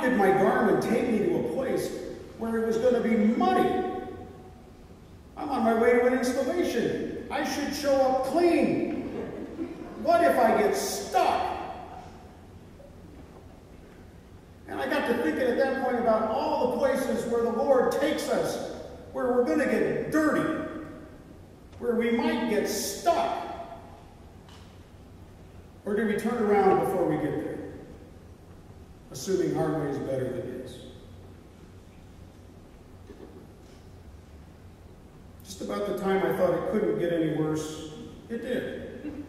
did my garment take me to a place where it was going to be muddy? I'm on my way to an installation. I should show up clean. What if I get stuck? And I got to thinking at that point about all the places where the Lord takes us, where we're going to get dirty, where we might get stuck. Or do we turn around before we get there, assuming our way is better than His? Just about the time I thought it couldn't get any worse, it did.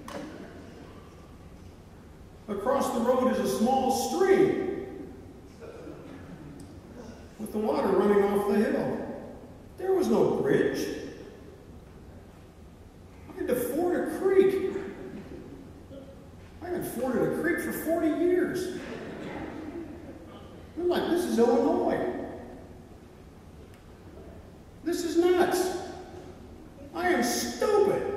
Across the road is a small stream with the water running off the hill. There was no bridge. I had to ford a creek. I haven't forded a creek for 40 years. I'm like, this is Illinois. This is nuts. I am stupid.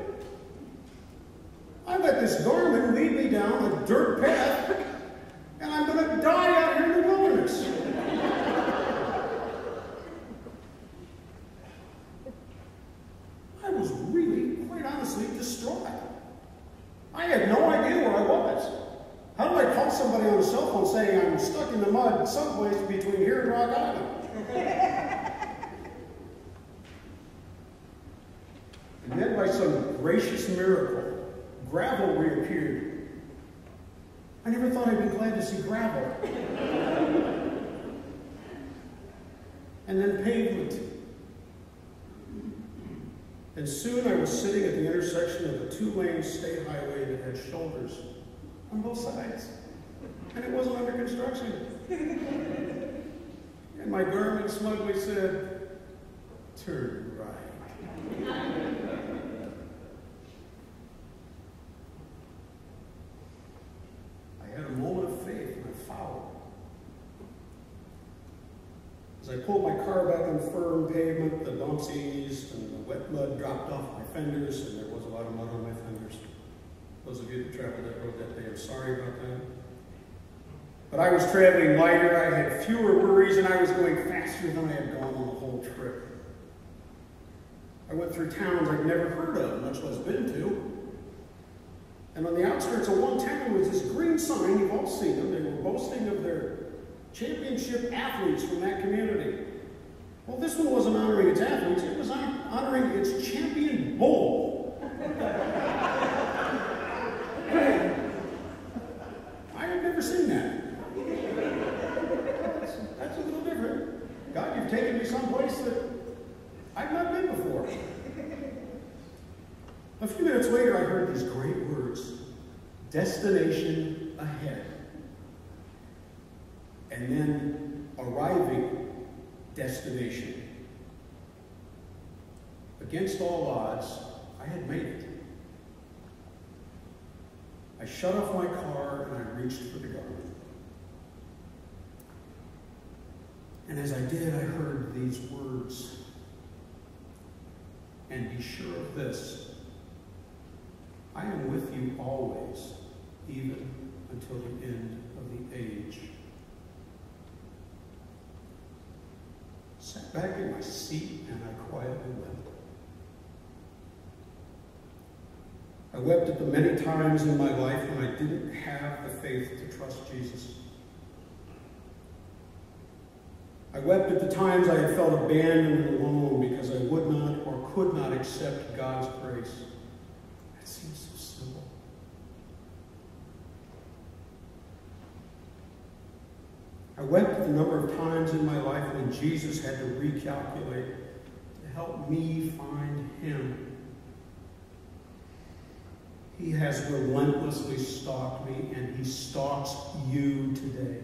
I let this garment lead me down a dirt path, and I'm going to die out here in the wilderness. I was really, quite honestly, distraught. I had no idea where I was. How do I call somebody on a cell phone saying I'm stuck in the mud someplace between here and Rock Island? And then by some gracious miracle, gravel reappeared. I never thought I'd be glad to see gravel. And then pavement. And soon I was sitting at the intersection of a 2-lane state highway that had shoulders on both sides. And it wasn't under construction. And my garment smugly said, "Turn right." I had a moment of faith and I followed. As I pulled my car back on firm pavement, the bumps eased and the wet mud dropped off my fenders, and there was a lot of mud on my fenders. Those of you that traveled that road that day, I'm sorry about that. But I was traveling lighter, I had fewer worries, and I was going faster than I had gone on the whole trip. I went through towns I'd never heard of, much less been to. And on the outskirts of one town was this green sign, you've all seen them, they were boasting of their championship athletes from that community. Well, this one wasn't honoring its athletes, it was honoring its champion bull. I had never seen that. That's a little different. God, you've taken me someplace that I've not been before. A few minutes later, I heard these great words, destination ahead. And then arriving destination. Against all odds, I had made it. I shut off my car and I reached for the garment. And as I did, I heard these words. And be sure of this, I am with you always, even until the end of the age. Sat back in my seat and I quietly wept. I wept at the many times in my life when I didn't have the faith to trust Jesus. I wept at the times I had felt abandoned and alone because I would not or could not accept God's grace. That seems so simple. I wept at the number of times in my life when Jesus had to recalculate to help me find Him. He has relentlessly stalked me, and He stalks you today.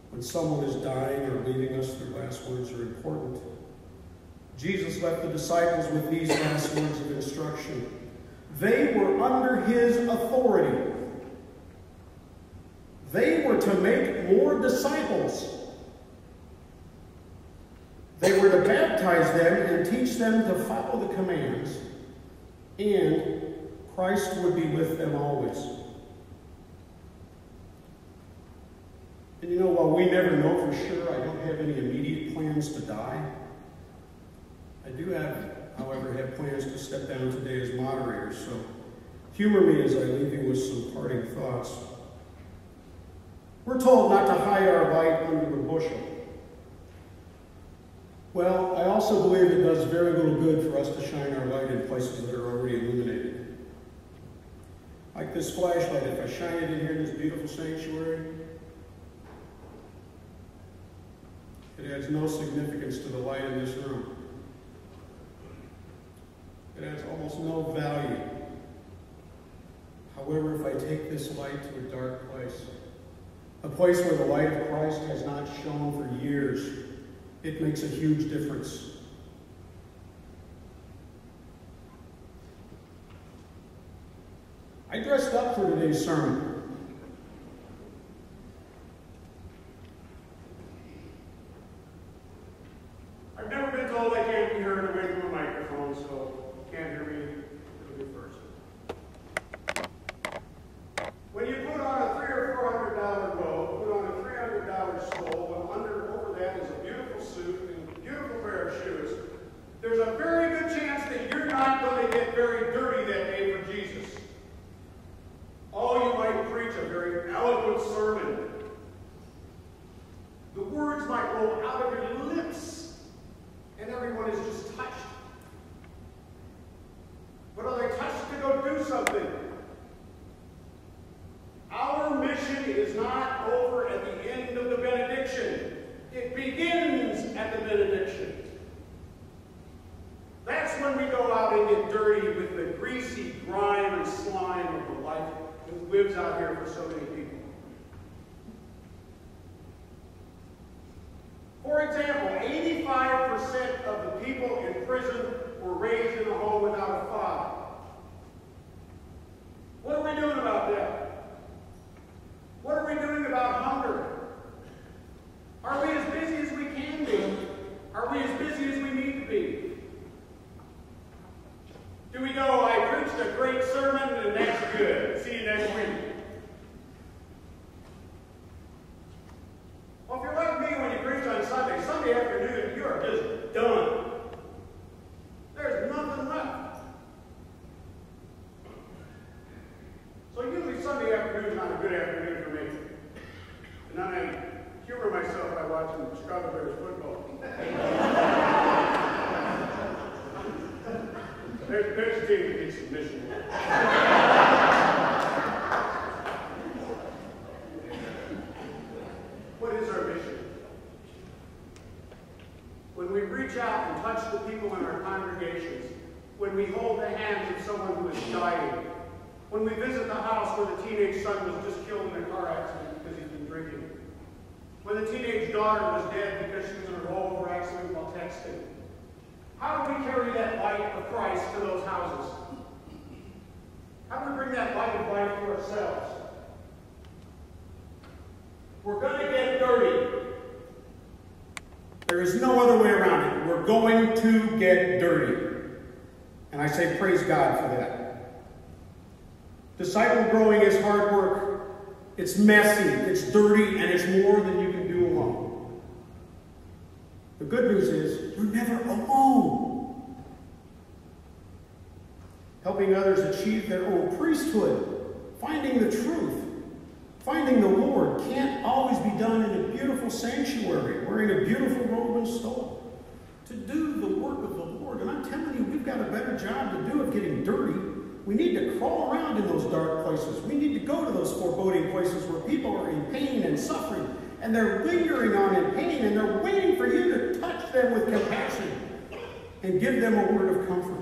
When someone is dying or leaving us, their last words are important. Jesus left the disciples with these last words of instruction. They were under His authority. They were to make more disciples. They were to baptize them and teach them to follow the commands, and Christ would be with them always. And you know, while we never know for sure, I don't have any immediate plans to die. I do have, however, have plans to step down today as moderator, so humor me as I leave you with some parting thoughts. We're told not to hide our light under the bushel. Well, I also believe it does very little good for us to shine our light in places that are already illuminated. Like this flashlight, if I shine it in here in this beautiful sanctuary, it adds no significance to the light in this room. It adds almost no value. However, if I take this light to a dark place, a place where the light of Christ has not shone for years, it makes a huge difference. I dressed up for today's sermon. I've never been told I can't be heard away from a microphone, so you can't hear me. It'll be first. When you put on a $300 or $400 robe, put on a $300 stole, and over that is a beautiful suit and a beautiful pair of shoes, there's a very good chance that you're not going to get very dirty that day for Jesus. Oh, you might preach a very eloquent sermon. The words might roll out of your lips, and everyone is just touched. But are they touched to go do something? Our mission is not over at the end of the benediction. It begins at the benediction. That's when we go out and get dirty with the greasy grime and slime of the life that lives out here for so many people. For example, 85% of the people in prison were raised in a home without a father. What are we doing about that? What are we doing about hunger? Are we as busy as we can be? Are we as busy as we need to be? Do we go, I preached a great sermon and that's good. See you next week. Well, if you're like me when you preach on Sunday afternoon, you are just done. There's nothing left. So usually Sunday afternoon is not a good afternoon for me. And then I humor myself by watching Chicago Bears football. There's a team that gets submission. What is our mission? When we reach out and touch the people in our congregations, when we hold the hands of someone who is dying, when we visit the house where the teenage son was just killed in a car accident because he's been drinking, when the teenage daughter was dead because she was in a rollover accident while texting, how do we carry that light of Christ to those houses? How do we bring that light of life to ourselves? We're going to get dirty. There is no other way around it. We're going to get dirty. And I say praise God for that. Disciple growing is hard work. It's messy, it's dirty, and it's more than you can do alone. The good news is, you're never alone. Helping others achieve their own priesthood, finding the truth, finding the Lord can't always be done in a beautiful sanctuary, wearing a beautiful robe and stole. To do the work of the Lord, and I'm telling you, we've got a better job to do of getting dirty. We need to crawl around in those dark places. We need to go to those foreboding places where people are in pain and suffering, and they're lingering on in pain, and they're waiting for you to touch them with compassion and give them a word of comfort.